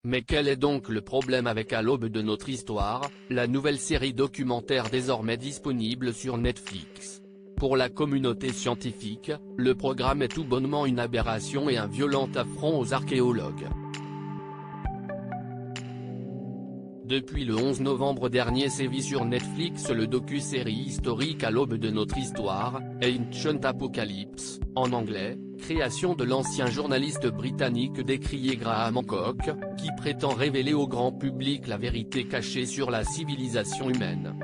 Mais quel est donc le problème avec À l'aube de notre histoire, la nouvelle série documentaire désormais disponible sur Netflix? Pour la communauté scientifique, le programme est tout bonnement une aberration et un violent affront aux archéologues. Depuis le 11 novembre dernier sévit sur Netflix le docu-série historique À l'aube de notre histoire, Ancient Apocalypse, en anglais, création de l'ancien journaliste britannique décrié Graham Hancock, qui prétend révéler au grand public la vérité cachée sur la civilisation humaine.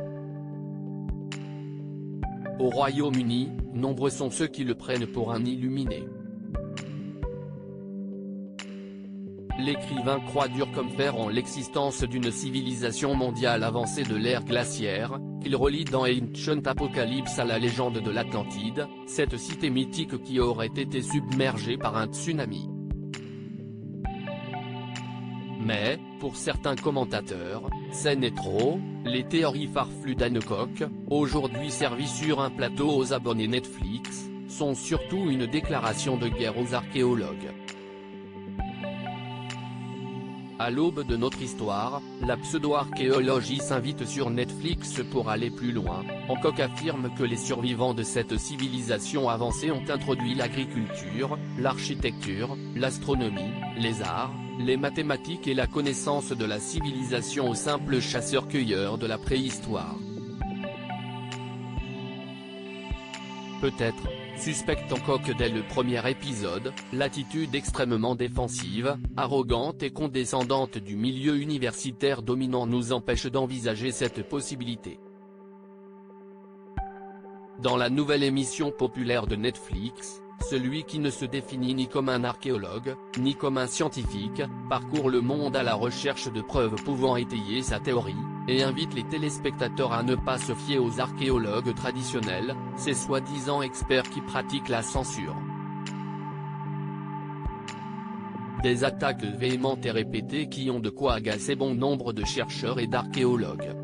Au Royaume-Uni, nombreux sont ceux qui le prennent pour un illuminé. L'écrivain croit dur comme fer en l'existence d'une civilisation mondiale avancée de l'ère glaciaire, qu'il relie dans Ancient Apocalypse à la légende de l'Atlantide, cette cité mythique qui aurait été submergée par un tsunami. Mais, pour certains commentateurs, ce n'est trop, les théories farfelues d'Hancock, aujourd'hui servies sur un plateau aux abonnés Netflix, sont surtout une déclaration de guerre aux archéologues. À l'aube de notre histoire, la pseudo-archéologie s'invite sur Netflix pour aller plus loin. Hancock affirme que les survivants de cette civilisation avancée ont introduit l'agriculture, l'architecture, l'astronomie, les arts, les mathématiques et la connaissance de la civilisation aux simples chasseurs-cueilleurs de la préhistoire. Peut-être, suspecte Hancock dès le premier épisode, l'attitude extrêmement défensive, arrogante et condescendante du milieu universitaire dominant nous empêche d'envisager cette possibilité. Dans la nouvelle émission populaire de Netflix, celui qui ne se définit ni comme un archéologue, ni comme un scientifique, parcourt le monde à la recherche de preuves pouvant étayer sa théorie, et invite les téléspectateurs à ne pas se fier aux archéologues traditionnels, ces soi-disant experts qui pratiquent la censure. Des attaques véhémentes et répétées qui ont de quoi agacer bon nombre de chercheurs et d'archéologues.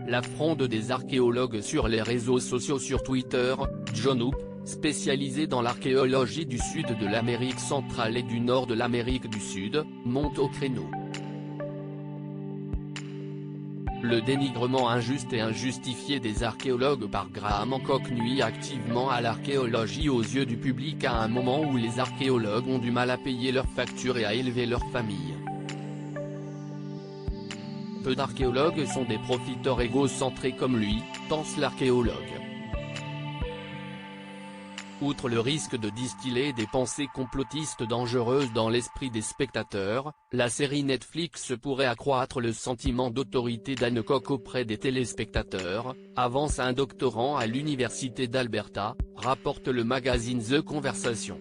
La fronde des archéologues sur les réseaux sociaux sur Twitter, John Hoop, spécialisé dans l'archéologie du sud de l'Amérique centrale et du nord de l'Amérique du Sud, monte au créneau. Le dénigrement injuste et injustifié des archéologues par Graham Hancock nuit activement à l'archéologie aux yeux du public à un moment où les archéologues ont du mal à payer leurs factures et à élever leurs familles. Peu d'archéologues sont des profiteurs égocentrés comme lui, pense l'archéologue. Outre le risque de distiller des pensées complotistes dangereuses dans l'esprit des spectateurs, la série Netflix pourrait accroître le sentiment d'autorité d'Hancock auprès des téléspectateurs, avance un doctorant à l'université d'Alberta, rapporte le magazine The Conversation.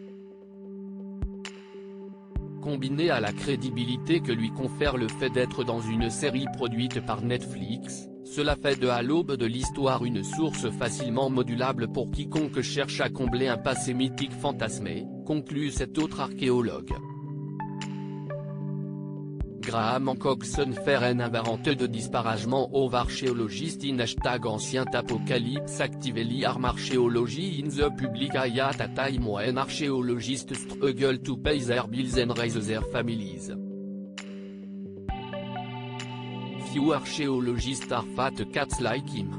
Combiné à la crédibilité que lui confère le fait d'être dans une série produite par Netflix, cela fait de À l'aube de l'histoire une source facilement modulable pour quiconque cherche à combler un passé mythique fantasmé, conclut cet autre archéologue. Graham Hancock son feren invente de disparagement of archaeologist in #ancient apocalypse actively arm archaeology in the public eye at a time when archaeologists struggle to pay their bills and raise their families. Few archaeologists are fat cats like him.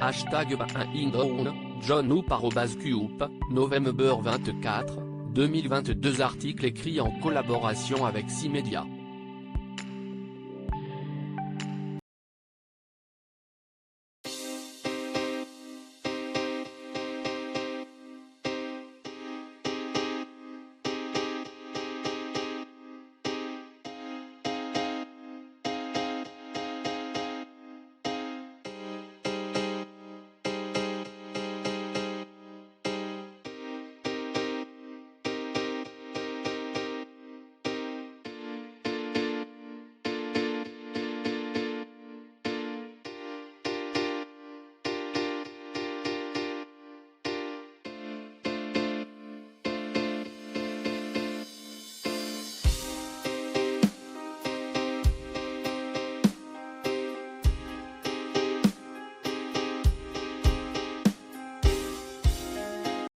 #1 John Hoop @Hoop, November 24, 2022 article écrit en collaboration avec 6 médias.